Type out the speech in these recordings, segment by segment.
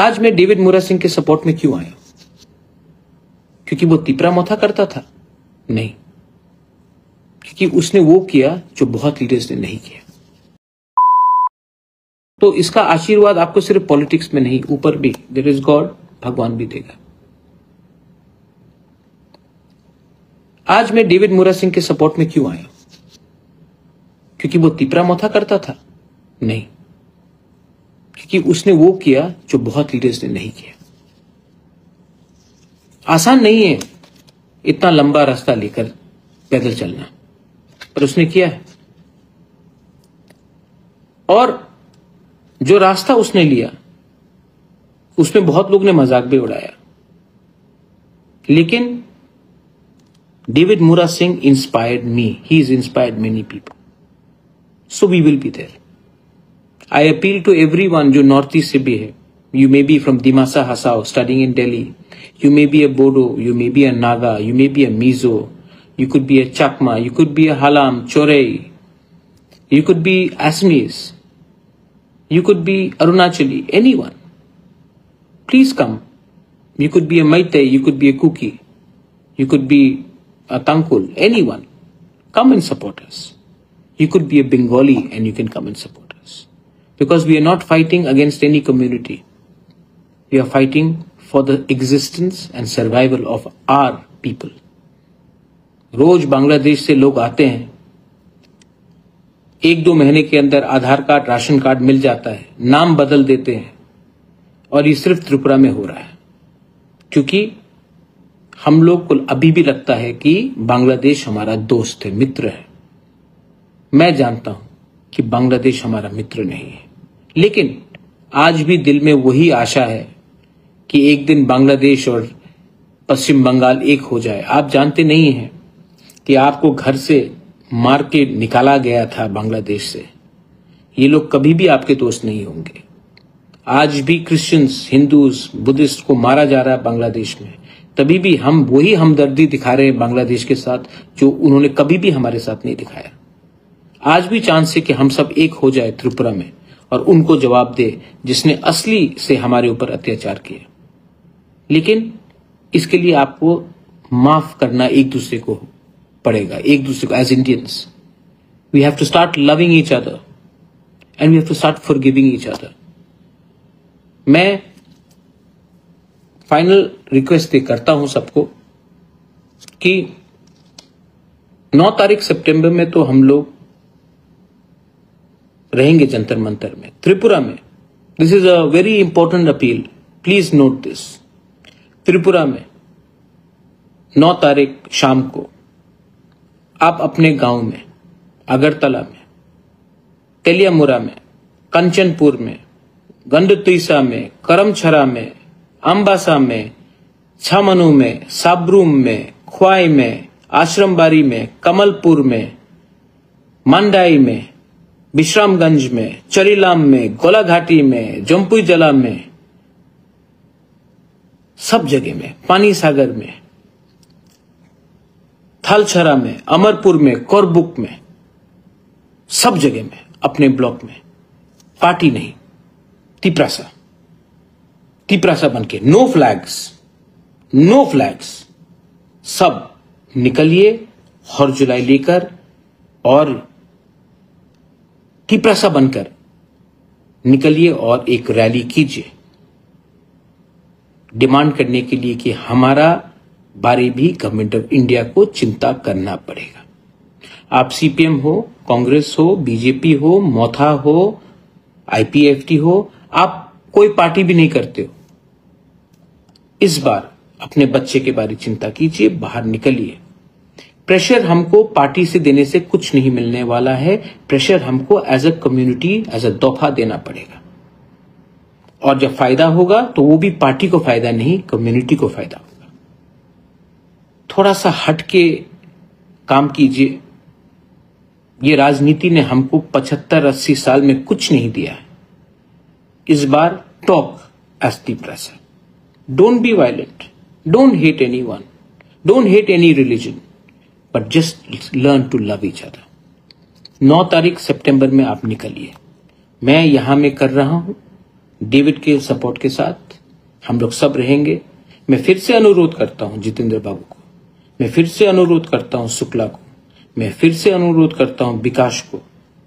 आज मैं डेविड मुरा सिंह के सपोर्ट में क्यों आया? क्योंकि वो तिपरा मोथा करता था? नहीं, क्योंकि उसने वो किया जो बहुत लीडर्स ने नहीं किया। तो इसका आशीर्वाद आपको सिर्फ पॉलिटिक्स में नहीं, ऊपर भी देयर इज गॉड, भगवान भी देगा। आज मैं डेविड मुरा सिंह के सपोर्ट में क्यों आया? क्योंकि वो तिपरा मोथा करता था? नहीं, क्योंकि उसने वो किया जो बहुत लीडर्स ने नहीं किया। आसान नहीं है इतना लंबा रास्ता लेकर पैदल चलना, पर उसने किया है। और जो रास्ता उसने लिया उसमें बहुत लोग ने मजाक भी उड़ाया, लेकिन डेविड मुरा Singh inspired me, he is inspired many people, so we will be there. I appeal to everyone जो नॉर्थ ईस्ट से भी है, you may be from Dimasa Hasao studying in Delhi, you may be a Bodo, you may be a Naga, you may be a Mizo, you could be a Chakma, you could be a Halam, Chorei, you could be Assamese, you could be Arunachali, anyone. Please come. You could be a Maitai, you could be a Kuki, you could be a Tangkul, anyone. Come and support us. You could be a Bengali and you can come and support us. Because we are not fighting against any community. We are fighting for the existence and survival of our people. रोज बांग्लादेश से लोग आते हैं, 1-2 महीने के अंदर आधार card, ration card मिल जाता है, नाम बदल देते हैं, और ये सिर्फ त्रिपुरा में हो रहा है क्योंकि हम लोग को अभी भी लगता है कि बांग्लादेश हमारा दोस्त है, मित्र है। मैं जानता हूं कि बांग्लादेश हमारा मित्र नहीं है, लेकिन आज भी दिल में वही आशा है कि एक दिन बांग्लादेश और पश्चिम बंगाल एक हो जाए। आप जानते नहीं हैं कि आपको घर से मार के निकाला गया था बांग्लादेश से। ये लोग कभी भी आपके दोस्त नहीं होंगे। आज भी क्रिश्चियंस, हिंदूज, बुद्धिस्ट को मारा जा रहा है बांग्लादेश में, तभी भी हम वही हमदर्दी दिखा रहे हैं बांग्लादेश के साथ जो उन्होंने कभी भी हमारे साथ नहीं दिखाया। आज भी चांस है कि हम सब एक हो जाए त्रिपुरा में और उनको जवाब दे जिसने असली से हमारे ऊपर अत्याचार किया। लेकिन इसके लिए आपको माफ करना एक दूसरे को पड़ेगा, एक दूसरे को। As Indians we have to start loving each other and we have to start forgiving each other. मैं फाइनल रिक्वेस्ट करता हूं सबको कि 9 तारीख सितंबर में तो हम लोग रहेंगे जंतर मंतर में, त्रिपुरा में। This is a very important appeal, please note this. Tripura में 9 तारीख शाम को आप अपने गांव में, अगरतला में, तेलियामुरा में, कंचनपुर में, गंडतुईसा में, करमछरा में, अंबासा में, छामनू में, साब्रूम में, ख्वाई में, आश्रमबारी में, कमलपुर में, मंडाई में, विश्रामगंज में, चरीलाम में, गोलाघाटी में, जम्पुई जला में, सब जगह में, पानी सागर में, थालछरा में, अमरपुर में, कोरबुक में, सब जगह में, अपने ब्लॉक में, पार्टी नहीं, तिपरासा बनके, नो फ्लैग्स, नो फ्लैग्स, सब निकलिए हर जुलाई लेकर और तिपरासा बनकर निकलिए और एक रैली कीजिए डिमांड करने के लिए कि हमारा बारे भी गवर्नमेंट ऑफ इंडिया को चिंता करना पड़ेगा। आप सीपीएम हो, कांग्रेस हो, बीजेपी हो, मोथा हो, आईपीएफटी हो, आप कोई पार्टी भी नहीं करते हो, इस बार अपने बच्चे के बारे में चिंता कीजिए, बाहर निकलिए। प्रेशर हमको पार्टी से देने से कुछ नहीं मिलने वाला है, प्रेशर हमको as a community, as a तोहफा देना पड़ेगा। और जब फायदा होगा तो वो भी पार्टी को फायदा नहीं, कम्युनिटी को फायदा होगा। थोड़ा सा हट के काम कीजिए। ये राजनीति ने हमको 75-80 साल में कुछ नहीं दिया है। इस बार talk as Tiprasa, don't be violent, don't hate anyone, don't hate any religion, but just learn to love each other. 9 तारीख सितंबर में आप निकलिए। मैं यहां में कर रहा हूं, डेविड के सपोर्ट के साथ हम लोग सब रहेंगे। मैं फिर से अनुरोध करता हूं जितेंद्र बाबू को, मैं फिर से अनुरोध करता हूं शुक्ला को, मैं फिर से अनुरोध करता हूं विकास को,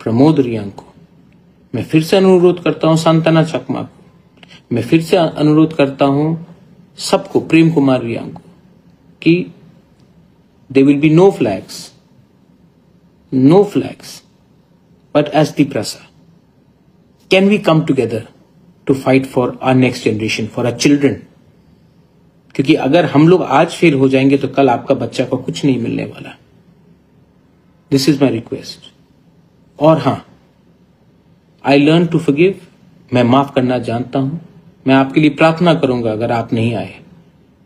प्रमोद रियांग को, मैं फिर से अनुरोध करता हूं सांतना चकमा को, मैं फिर से अनुरोध करता हूं सबको, प्रेम कुमार रियांग को, कि there will be no flags, but as the Prasa, can we come together to fight for our next generation, for our children? क्योंकि अगर हम लोग आज फेल हो जाएंगे तो कल आपका बच्चा को कुछ नहीं मिलने वाला। This is my request. और हाँ, आई लर्न टू फॉरगिव, मैं माफ करना जानता हूं। मैं आपके लिए प्रार्थना करूंगा अगर आप नहीं आए,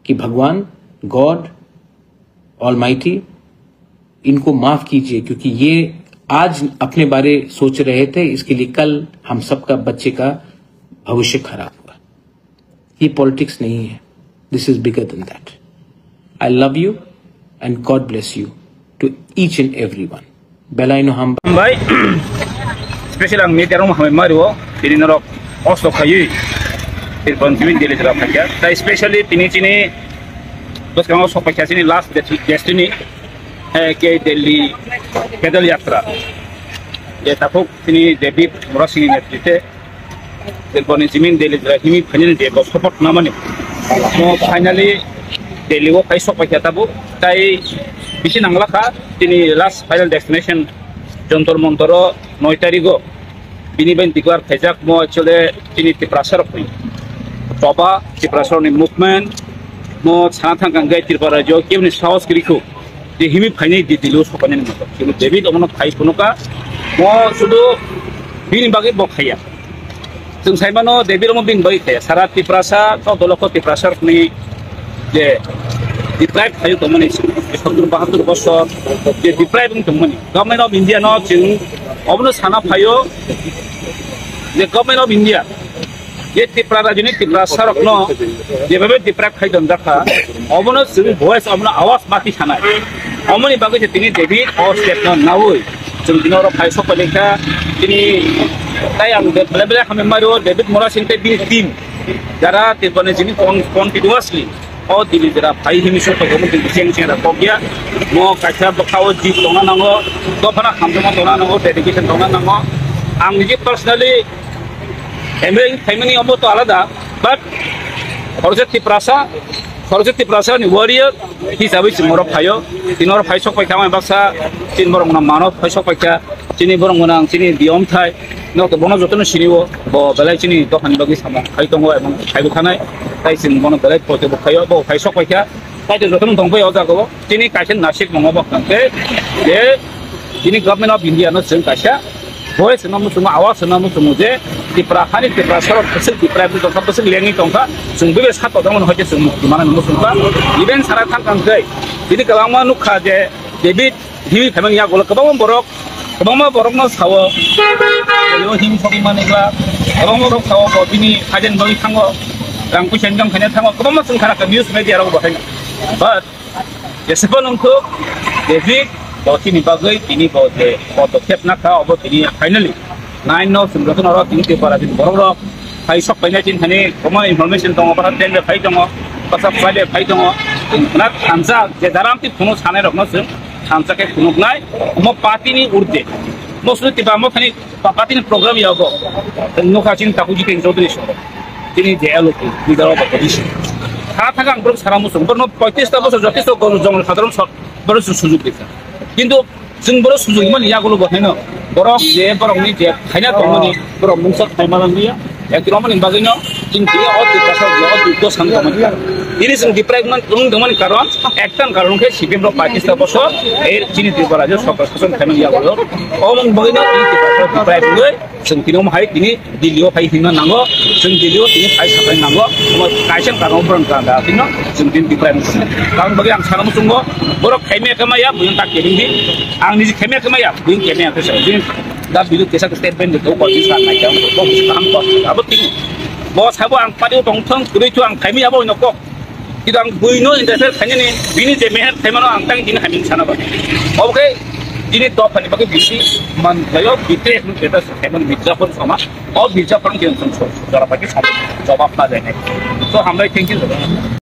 कि भगवान गॉड ऑलमाइटी इनको माफ कीजिए, क्योंकि ये आज अपने बारे सोच रहे थे, इसके लिए कल हम सबका बच्चे का भविष्य खराब हुआ। ये पॉलिटिक्स नहीं है, this is bigger than that. I love you and God bless you to each and every one. बेलाइनो हम भाई स्पेशल आं मीडिया रूम हमें मारो तिनी नरक अस्लो खाई फिर पंचमी दिले जरा खाया ताई स्पेशली तिनी चिनी बस कांगो सोपाख्या चिनी लास्ट डेस्टिनी है के दिल्ली पैदल यात्रा ये ताफुक तिनी डेविड मोरासिंग नेतृत्व फिर पंचमी दिले जरा हिमी फाइनल डे को सपोर्ट ना माने तो फाइनली दिल्ली वो फाइव सोपाख्या ताबु ताई बिसि नांगलाखा तिनी last final destination Jantar Mantar 9 तारिखो बिनि बेन डिक्लेयर खाइजाक मो एक्चुअली तिनी तिप्रासर फै तबा तिप्रासरनि मुभमेंट मो छाना थांगां गाय तिरपारा जो केमनि साहस गिरिखौ जे हिमि फाइनै दिदिलो सपानि नंगौ किन्तु डेविड अमन फाइ फुनुका मो सुदु बिनि बागै बखाया जों साइमानो डेविड अमन बिनि बागै खाया सारा तिप्रासा तो दलखो तिप्रासरनि जे डिप्राइव थायो तमनि 72 बছর जे डिप्राइव तमनि गवर्नमेंट ऑफ इंडिया न जों अबनो साना फायो जे गवर्नमेंट ऑफ इंडिया ये तिप्रा राजनी तिप्रा सरक न जेबे डिप्राइव खाइदन जाखा अबनो जों भॉइस अबनो आवाज माथि थानाय अमनि बागै जे तिनि डेविड और स्टेट न नावै जों दिनर फाइ सपलेखा तिनि ताई आं बेले हमें मारो डेविड मोरासिंग ते बि टीम जारा तिरपने जिनि कन्टिन्युअसली और दिल्ली जरा फाइ हिमिसो तो गमन सेंग सेंग रखोगिया मो काचा बखाव जी तोना नांगो दफना खामजमा तोना नांगो डेडिकेशन तोना नांगो आं निजे पर्सनली एमरे फैमिली अबो तो आलादा बाट सरस्वती प्रासा नि वॉरियर हिसाबै सिमरो फायो तिनर फाइसक पाइखा मा बाक्सा तिन बरं ना मानव फाइसक पाइखा तिनि बरं गोनां तिनि दियम थाय न तो बनो जतन सिनिवो ब बेलाय तिनि दखान बागै सामा फाइ दंगो एबं फाइबो थानाय ताइ सिन बनो बेलाय पते बखायो ब फाइसक पाइखा ताइ जतन दंफाय अजागो तिनि काइसेन नासिक मंगो बखांते जे तिनि गवर्नमेंट ऑफ इंडिया न जों काइसा voice na musumo awas na musumo je tipra hani tipra sorok kesel tipra itu tongka kesel lengi tongka sungbe be sato damon hoje sung mana musumo even sara thang kang gai ini kalama nukha je David hiwi khamang ya gol kabang borok na sawo yo him soki manegla kabang borok sawo ko bini hajen bagi thango rang pusen jam khane thango kabang sung khara ka news media ro bahai but yesepon unko David ini bagai ini bagai foto cap nak kau abot ini finally 9 no sumber orang ini kepada ini borok hai sok banyak cint hani common information tong apa ten le hai tong pasal file hai tong nak hamza je dalam ti puno sana rok nasem hamza ke puno nai mo party ni urde mostly tiba mo hani party ni program ya go no kacin takuji ke introduce ini jelo di dalam position kata kang bro sekarang musuh berno 35 tahun sejati so kalau zaman saudara baru sujuk kita কিন্তু जों बर' सुजुग मान यागुलो बहायनो बर' जे बर'नि जे खायना दंमोन बर' मुंसा खायमालांनिया एकरमान बागैनो जों जे अति कासा जे अति दस खामोन ini जों डिप्राइवमेंट दंमोन कारण एकटान कारणखे सिपिएम रो पार्टिस्टा बसो ए चिनि दिबरा जे सरकार शासन खायमान यागुलो अमन बागैनो डिप्राइवलै जों तिनो माहाय तिनि दिल्लीयाव फाय हिना नांगो जों दिल्लीयाव तिनि फाय साफाय नांगो कायसेन कारण बरन कांदा तिनो जों दिन डिप्राइवमेंट कारण बागै आं सानामु सुंगो बर' खायमे कमाया बुं ता केरिंदि आं निजे खायमे कमाया बुं केमे आखै जों दा बिलु केसा स्टेटमेन्ट दो कति सान नायजों बो खाम तो आबो तिनि बो साबो आं पादिउ दंथों गुरैथु आं खायमे आबो नको किदु आं बुइनो इन्टारफेयर खायने बिनि जे मेहर खायमानो आं तां दिन हामिन सानाबा ओके दिनि दफानि बागै बिसि manlayo bite kita sekarang Mirzapur sama, और मिर्जापुर के जवाब ना देने तो हम लोग थैंक यू